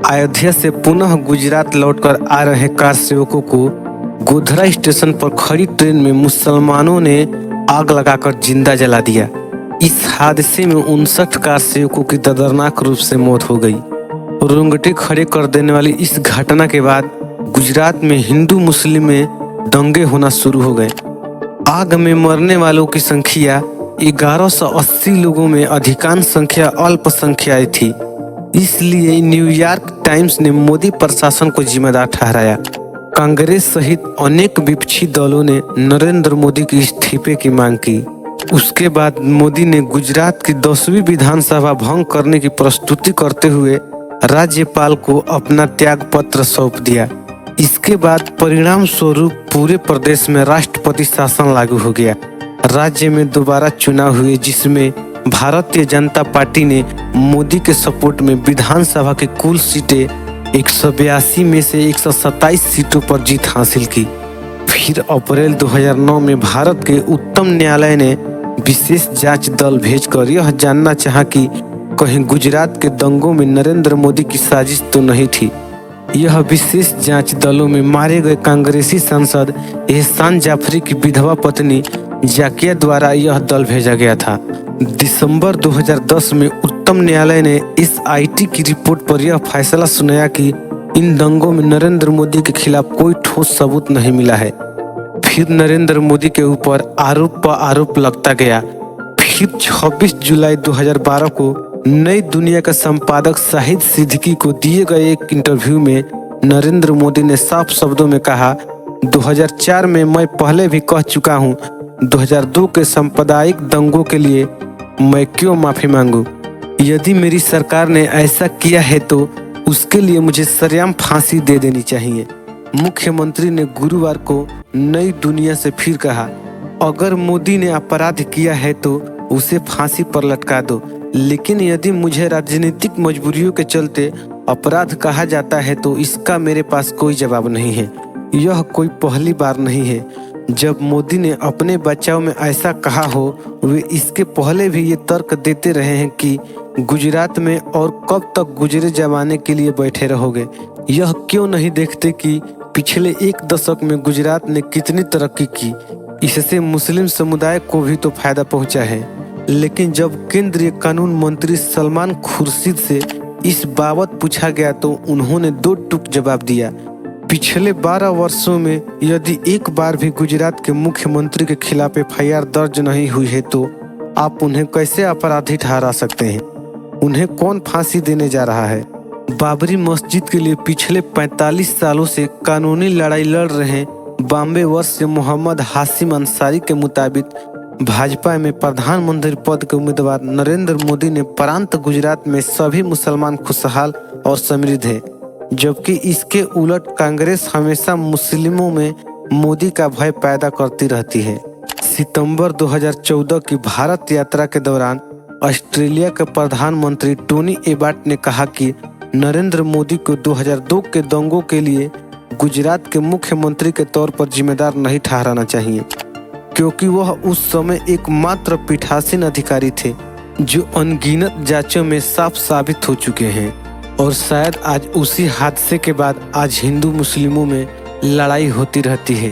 अयोध्या से पुनः गुजरात लौटकर आ रहे कार सेवकों को गोधरा स्टेशन पर खड़ी ट्रेन में मुसलमानों ने आग लगाकर जिंदा जला दिया। इस हादसे में 59 कार सेवकों की दर्दनाक रूप से मौत हो गई। रोंगटे खड़े कर देने वाली इस घटना के बाद गुजरात में हिंदू मुस्लिम में दंगे होना शुरू हो गए। आग में मरने वालों की संख्या 1180 लोगों में अधिकांश संख्या अल्पसंख्याई थी। इसलिए न्यूयॉर्क टाइम्स ने मोदी प्रशासन को जिम्मेदार ठहराया। कांग्रेस सहित अनेक विपक्षी दलों ने नरेंद्र मोदी के इस्तीफे की मांग की। उसके बाद मोदी ने गुजरात की 10वीं विधानसभा भंग करने की प्रस्तुति करते हुए राज्यपाल को अपना त्याग पत्र सौंप दिया। इसके बाद परिणाम स्वरूप पूरे प्रदेश में राष्ट्रपति शासन लागू हो गया। राज्य में दोबारा चुनाव हुए, जिसमें भारतीय जनता पार्टी ने मोदी के सपोर्ट में विधानसभा की कुल सीटें 182 में से 127 सीटों पर जीत हासिल की। फिर अप्रैल 2009 में भारत के उच्चतम न्यायालय ने विशेष जांच दल भेजकर यह जानना चाहा कि कहीं गुजरात के दंगों में नरेंद्र मोदी की साजिश तो नहीं थी। यह विशेष जांच दलों में मारे गए कांग्रेसी सांसद एहसान जाफरी की विधवा पत्नी जाकिया द्वारा यह दल भेजा गया था। दिसंबर 2010 में उच्चतम न्यायालय ने SIT की रिपोर्ट पर यह फैसला सुनाया कि इन दंगों में नरेंद्र मोदी के खिलाफ कोई ठोस सबूत नहीं मिला है। फिर नरेंद्र मोदी के ऊपर आरोप पर आरोप लगता गया। फिर 26 जुलाई 2012 को नई दुनिया का संपादक शाहिद सिद्दीकी को दिए गए एक इंटरव्यू में नरेंद्र मोदी ने साफ शब्दों में कहा, 2004 में मैं पहले भी कह चुका हूं, 2002 के सांप्रदायिक दंगों के लिए मैं क्यों माफी मांगूं? यदि मेरी सरकार ने ऐसा किया है तो उसके लिए मुझे सरेआम फांसी दे देनी चाहिए। मुख्यमंत्री ने गुरुवार को नई दुनिया से फिर कहा, अगर मोदी ने अपराध किया है तो उसे फांसी पर लटका दो, लेकिन यदि मुझे राजनीतिक मजबूरियों के चलते अपराध कहा जाता है तो इसका मेरे पास कोई जवाब नहीं है। यह कोई पहली बार नहीं है जब मोदी ने अपने बचाव में ऐसा कहा हो। वे इसके पहले भी ये तर्क देते रहे हैं कि गुजरात में और कब तक गुजरे जमाने के लिए बैठे रहोगे। यह क्यों नहीं देखते कि पिछले एक दशक में गुजरात ने कितनी तरक्की की। इससे मुस्लिम समुदाय को भी तो फायदा पहुंचा है। लेकिन जब केंद्रीय कानून मंत्री सलमान खुर्शीद से इस बाबत पूछा गया तो उन्होंने दो टूक जवाब दिया। पिछले 12 वर्षों में यदि एक बार भी गुजरात के मुख्यमंत्री के खिलाफ FIR दर्ज नहीं हुई है तो आप उन्हें कैसे अपराधी ठहरा सकते हैं? उन्हें कौन फांसी देने जा रहा है? बाबरी मस्जिद के लिए पिछले 45 सालों से कानूनी लड़ाई लड़ रहे बॉम्बे वर्ष मोहम्मद हाशिम अंसारी के मुताबिक भाजपा में प्रधानमंत्री पद के उम्मीदवार नरेंद्र मोदी ने प्रांत गुजरात में सभी मुसलमान खुशहाल और समृद्ध हैं, जबकि इसके उलट कांग्रेस हमेशा मुस्लिमों में मोदी का भय पैदा करती रहती है। सितंबर 2014 की भारत यात्रा के दौरान ऑस्ट्रेलिया के प्रधानमंत्री टोनी एबॉट ने कहा कि नरेंद्र मोदी को 2002 के दंगों के लिए गुजरात के मुख्यमंत्री के तौर पर जिम्मेदार नहीं ठहराना चाहिए, क्योंकि वह उस समय एकमात्र पीठासीन अधिकारी थे जो अनगिनत जांचों में साफ साबित हो चुके हैं। और शायद आज उसी हादसे के बाद आज हिंदू मुस्लिमों में लड़ाई होती रहती है।